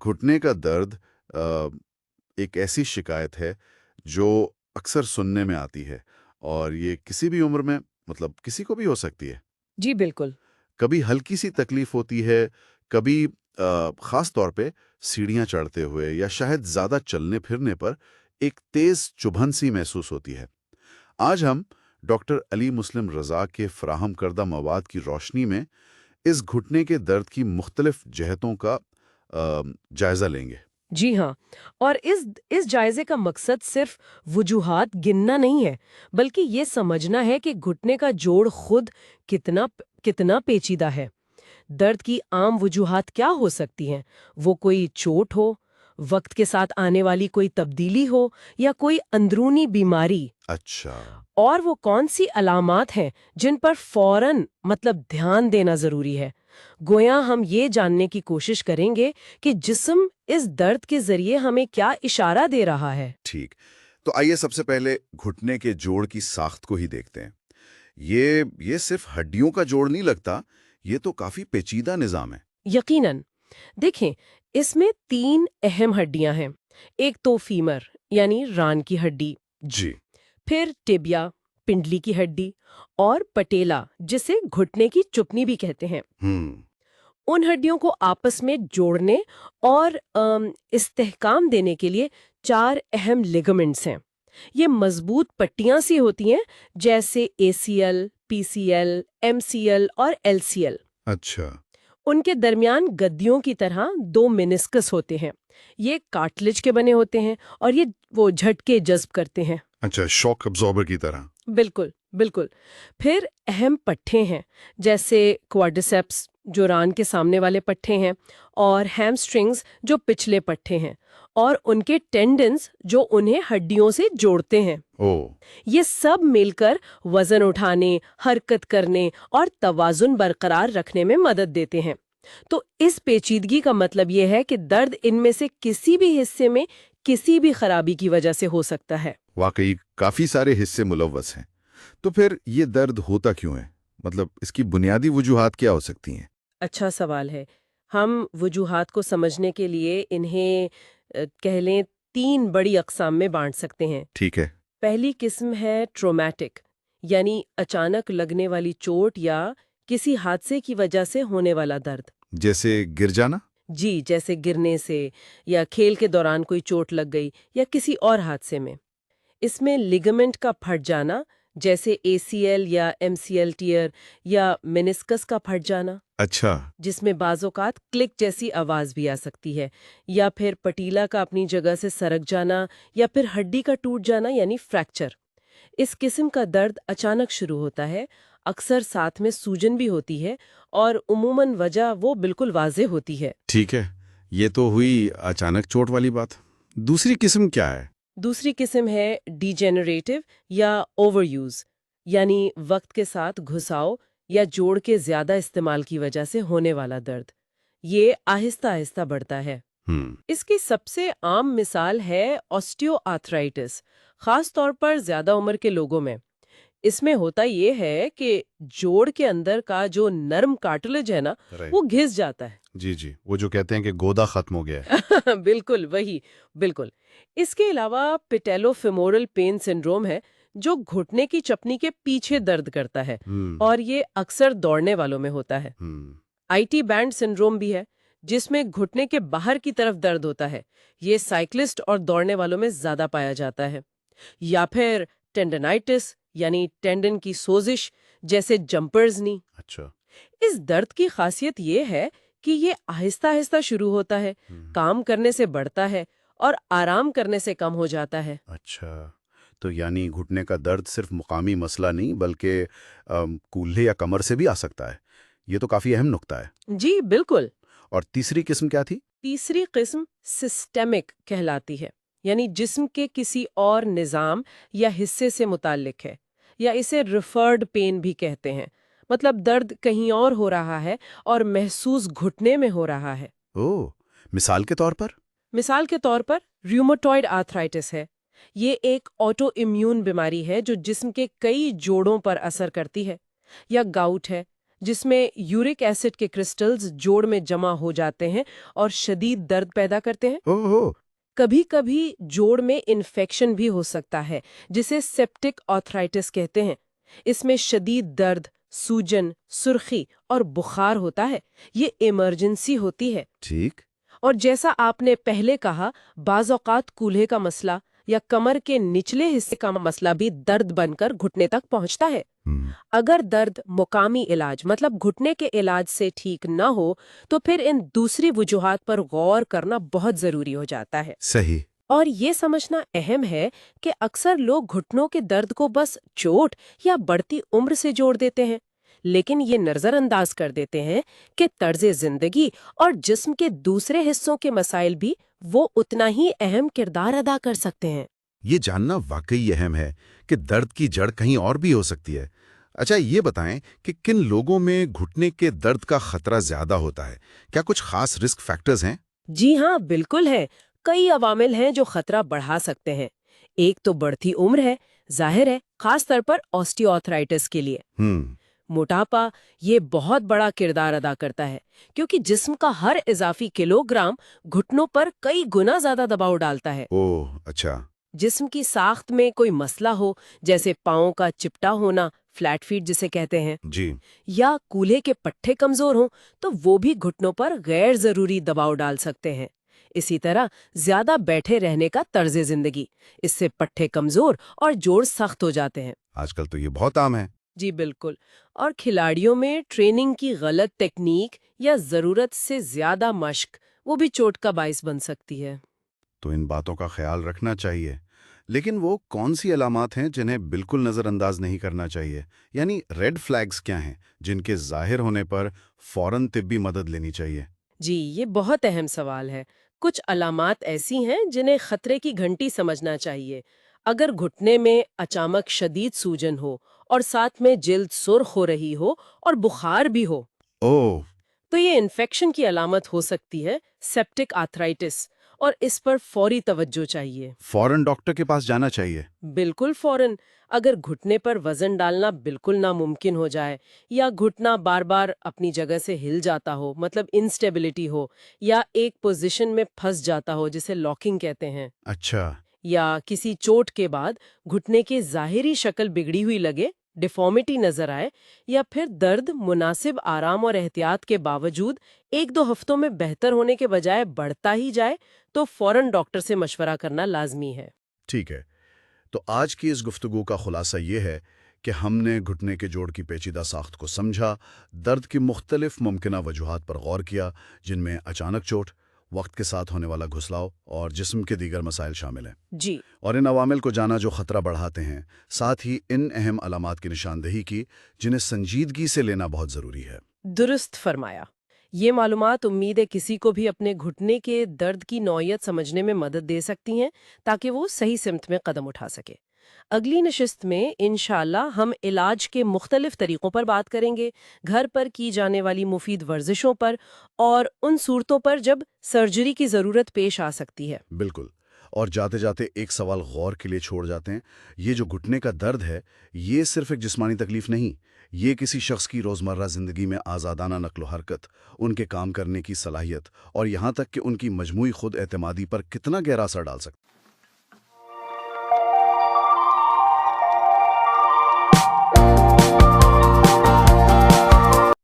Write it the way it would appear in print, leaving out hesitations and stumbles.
घुटने का दर्द एक ऐसी शिकायत है जो अक्सर सुनने में आती है और ये किसी भी उम्र में मतलब किसी को भी हो सकती है। जी बिल्कुल। कभी हल्की सी तकलीफ होती है, कभी खास तौर पे सीढ़ियाँ चढ़ते हुए या शायद ज़्यादा चलने फिरने पर एक तेज़ चुभन सी महसूस होती है। आज हम डॉक्टर अली मुस्लिम रज़ा के फ़राहम करदा मवाद की रोशनी में इस घुटने के दर्द की मुख्तलिफ जहतों का जायज़ा लेंगे। जी हाँ। और इस जायजे का मकसद सिर्फ वजूहात गिनना नहीं है, बल्कि ये समझना है कि घुटने का जोड़ खुद कितना कितना पेचीदा है। दर्द की आम वजूहात क्या हो सकती हैं? वो कोई चोट हो, वक्त के साथ आने वाली कोई तब्दीली हो, या कोई अंदरूनी बीमारी। अच्छा। और वो कौन सी अलामात हैं जिन पर फौरन मतलब ध्यान देना जरूरी है। गोया हम ये जानने की कोशिश करेंगे कि जिस्म इस दर्द के जरिए हमें क्या इशारा दे रहा है। ठीक। तो आइए सबसे पहले घुटने के जोड़ की साख्त को ही देखते हैं। ये सिर्फ हड्डियों का जोड़ नहीं लगता, ये तो काफ़ी पेचीदा निज़ाम है। यकीनन। देखें, इसमें 3 अहम हड्डियां हैं। एक तो फीमर यानी रान की हड्डी, जी। फिर टिबिया पिंडली की हड्डी, और पटेला जिसे घुटने की चुपनी भी कहते हैं। हम्म। उन हड्डियों को आपस में जोड़ने और इस्तेहकाम देने के लिए 4 अहम लिगामेंट्स हैं। ये मजबूत पट्टियां सी होती हैं, जैसे एसीएल, पीसीएल, एमसीएल और एलसीएल। अच्छा। उनके दरमियान गद्दियों की तरह 2 मेनिस्कस होते हैं। ये कार्टिलेज के बने होते हैं और ये वो झटके जज्ब करते हैं। अच्छा, शॉक अब्जॉर्बर की तरह। बिल्कुल, बिल्कुल। फिर अहम पट्टे हैं, जैसे क्वाड्रिसेप्स जो रान के सामने वाले पट्टे हैं, और हैमस्ट्रिंग्स जो पिछले पट्टे हैं, और उनके टेंडन्स जो उन्हें हड्डियों से जोड़ते हैं। ओह। ये सब मिलकर वजन उठाने, हरकत करने और तवाजुन बरकरार रखने में मदद देते हैं। तो इस पेचीदगी का मतलब ये है कि दर्द इनमें से किसी भी हिस्से में किसी भी खराबी की वजह से हो सकता है। वाकई काफ़ी सारे हिस्से मुलव्वस हैं। तो फिर ये दर्द होता क्यों है? मतलब इसकी बुनियादी वजूहात क्या हो सकती हैं? अच्छा सवाल है। हम वजूहात को समझने के लिए इन्हें कह लें 3 बड़ी अक़साम में बाँट सकते हैं। ठीक है। पहली किस्म है ट्रॉमेटिक, यानी अचानक लगने वाली चोट या किसी हादसे की वजह से होने वाला दर्द। जैसे गिर जाना? जी, जैसे गिरने से, या खेल के दौरान कोई चोट लग गई, या किसी और हादसे में। इसमें लिगामेंट का फट जाना, जैसे एसीएल या एमसीएल टियर, या मेनिस्कस का फट जाना, अच्छा। जिसमें बाज़ोकात क्लिक जैसी आवाज़ भी आ सकती है, या फिर पटीला का अपनी जगह से सरक जाना, या फिर हड्डी का टूट जाना यानी फ्रैक्चर। इस किस्म का दर्द अचानक शुरू होता है, अक्सर साथ में सूजन भी होती है, और उमूमन वजह वो बिल्कुल वाज़ेह होती है। ठीक है। ये तो हुई अचानक चोट वाली बात। दूसरी किस्म क्या है? दूसरी किस्म है डिजेनरेटिव या ओवरयूज, यानी वक्त के साथ घुसाव या जोड़ के ज्यादा इस्तेमाल की वजह से होने वाला दर्द। ये आहिस्ता आहिस्ता बढ़ता है। हम्म। इसकी सबसे आम मिसाल है ऑस्टियोआर्थराइटिस, खास तौर पर ज्यादा उम्र के लोगों में। इसमें होता ये है कि जोड़ के अंदर का जो नर्म कार्टिलेज है ना, राइट। वो घिस जाता है। जी जी, वो जो कहते हैं कि गोदा खत्म हो गया है। बिल्कुल वही, बिल्कुल। इसके अलावा पेटेलोफेमोरल पेन सिंड्रोम है, जो घुटने की चपनी के पीछे दर्द करता है, हम्म। और ये अक्सर दौड़ने वालों में होता है। हम्म। आईटी बैंड सिंड्रोम भी है, जिसमें घुटने के बाहर की तरफ दर्द होता है। ये साइक्लिस्ट और दौड़ने वालों में ज्यादा पाया जाता है। या फिर टेंडनाइटिस, यानी टेंडन की सोजिश, जैसे जंपर्स नी। अच्छा। इस दर्द की खासियत ये है कि ये आहिस्ता आहिस्ता शुरू होता है, काम करने से बढ़ता है, और आराम करने से कम हो जाता है। अच्छा, तो यानी घुटने का दर्द सिर्फ मुकामी मसला नहीं बल्कि कूल्हे या कमर से भी आ सकता है। ये तो काफ़ी अहम नुक्ता है। जी बिल्कुल। और तीसरी किस्म क्या थी? तीसरी किस्म सिस्टेमिक कहलाती है, यानी जिस्म के किसी और निज़ाम या हिस्से से मुताल्लिक है, या इसे रिफर्ड पेन भी कहते हैं। मतलब दर्द कहीं और हो रहा है और महसूस घुटने में हो रहा है। ओह, मिसाल के तौर पर? मिसाल के तौर पर रूमेटॉइड आर्थराइटिस है। ये एक ऑटो इम्यून बीमारी है जो जिस्म के कई जोड़ों पर असर करती है। या गाउट है, جس میں یورک ایسڈ کے کرسٹلز جوڑ میں جمع ہو جاتے ہیں اور شدید درد پیدا کرتے ہیں۔ اوہ، کبھی کبھی جوڑ میں انفیکشن بھی ہو سکتا ہے جسے سیپٹک آرتھرائٹس کہتے ہیں۔ اس میں شدید درد، سوجن، سرخی اور بخار ہوتا ہے۔ یہ ایمرجنسی ہوتی ہے۔ ٹھیک۔ اور جیسا آپ نے پہلے کہا، بعض اوقات کولہے کا مسئلہ یا کمر کے نچلے حصے کا مسئلہ بھی درد بن کر گھٹنے تک پہنچتا ہے۔ اگر درد مقامی علاج مطلب گھٹنے کے علاج سے ٹھیک نہ ہو تو پھر ان دوسری وجوہات پر غور کرنا بہت ضروری ہو جاتا ہے۔ صحیح۔ اور یہ سمجھنا اہم ہے کہ اکثر لوگ گھٹنوں کے درد کو بس چوٹ یا بڑھتی عمر سے جوڑ دیتے ہیں، لیکن یہ نظر انداز کر دیتے ہیں کہ طرز زندگی اور جسم کے دوسرے حصوں کے مسائل بھی وہ اتنا ہی اہم کردار ادا کر سکتے ہیں۔ یہ جاننا واقعی اہم ہے کہ درد کی جڑ کہیں اور بھی ہو سکتی ہے۔ اچھا، یہ بتائیں کہ کن لوگوں میں گھٹنے کے درد کا خطرہ زیادہ ہوتا ہے؟ کیا کچھ خاص رسک فیکٹرز ہیں؟ جی ہاں، بالکل ہے۔ کئی عوامل ہیں جو خطرہ بڑھا سکتے ہیں۔ ایک تو بڑھتی عمر ہے، ظاہر ہے، خاص طور پر آسٹیو آرتھرائٹس کے لیے۔ موٹاپا یہ بہت بڑا کردار ادا کرتا ہے، کیونکہ جسم کا ہر اضافی کلو گرام گھٹنوں پر کئی گنا زیادہ دباؤ ڈالتا ہے۔ اوہ، اچھا۔ جسم کی ساخت میں کوئی مسئلہ ہو، جیسے پاؤں کا چپٹا ہونا، فلیٹ فیٹ جسے کہتے ہیں، جی۔ یا کولہے کے پٹھے کمزور ہوں تو وہ بھی گھٹنوں پر غیر ضروری دباؤ ڈال سکتے ہیں۔ اسی طرح زیادہ بیٹھے رہنے کا طرز زندگی، اس سے پٹھے کمزور اور جوڑ سخت ہو جاتے ہیں۔ آج کل تو یہ بہت عام ہے۔ جی بالکل۔ اور کھلاڑیوں میں ٹریننگ کی غلط ٹیکنیک یا ضرورت سے زیادہ مشق وہ بھی چوٹ کا باعث بن سکتی ہے۔ تو ان باتوں کا خیال رکھنا چاہیے، لیکن وہ کون سی علامات ہیں جنہیں بالکل نظر انداز نہیں کرنا چاہیے؟ یعنی ریڈ فلیگز کیا ہیں جن کے ظاہر ہونے پر فوراً طبی مدد لینی چاہیے؟ جی، یہ بہت اہم سوال ہے۔ کچھ علامات ایسی ہیں جنہیں خطرے کی گھنٹی سمجھنا چاہیے۔ اگر گھٹنے میں اچانک شدید سوجن ہو اور ساتھ میں جلد سرخ ہو رہی ہو اور بخار بھی ہو، اوہ، تو یہ انفیکشن کی علامت ہو سکتی ہے، سیپٹک آرتھرائٹس، اور اس پر فوری توجہ چاہیے۔ فوراً ڈاکٹر کے پاس جانا چاہیے۔ بالکل فوراً۔ اگر گھٹنے پر وزن ڈالنا بالکل ناممکن ہو جائے، یا گھٹنا بار بار اپنی جگہ سے ہل جاتا ہو، مطلب انسٹیبلٹی ہو، یا ایک پوزیشن میں پھنس جاتا ہو جسے لاکنگ کہتے ہیں، اچھا۔ یا کسی چوٹ کے بعد گھٹنے کی ظاہری شکل بگڑی ہوئی لگے، ڈیفارمیٹی نظر آئے، یا پھر درد مناسب آرام اور احتیاط کے باوجود 1-2 ہفتوں میں بہتر ہونے کے بجائے بڑھتا ہی جائے، تو فوراً ڈاکٹر سے مشورہ کرنا لازمی ہے۔ ٹھیک ہے، تو آج کی اس گفتگو کا خلاصہ یہ ہے کہ ہم نے گھٹنے کے جوڑ کی پیچیدہ ساخت کو سمجھا، درد کی مختلف ممکنہ وجوہات پر غور کیا، جن میں اچانک چوٹ، وقت کے ساتھ ہونے والا گھسلاؤ اور جسم کے دیگر مسائل شامل ہیں، جی، اور ان عوامل کو جانا جو خطرہ بڑھاتے ہیں، ساتھ ہی ان اہم علامات کی نشاندہی کی جنہیں سنجیدگی سے لینا بہت ضروری ہے۔ درست فرمایا۔ یہ معلومات امید ہے کسی کو بھی اپنے گھٹنے کے درد کی نوعیت سمجھنے میں مدد دے سکتی ہیں، تاکہ وہ صحیح سمت میں قدم اٹھا سکے۔ اگلی نشست میں انشاءاللہ ہم علاج کے مختلف طریقوں پر بات کریں گے، گھر پر کی جانے والی مفید ورزشوں پر، اور ان صورتوں پر جب سرجری کی ضرورت پیش آ سکتی ہے۔ بالکل، اور جاتے جاتے ایک سوال غور کے لیے چھوڑ جاتے ہیں، یہ جو گھٹنے کا درد ہے، یہ صرف ایک جسمانی تکلیف نہیں، یہ کسی شخص کی روزمرہ زندگی میں آزادانہ نقل و حرکت، ان کے کام کرنے کی صلاحیت، اور یہاں تک کہ ان کی مجموعی خود اعتمادی پر کتنا گہرا اثر ڈال سکتا ہے۔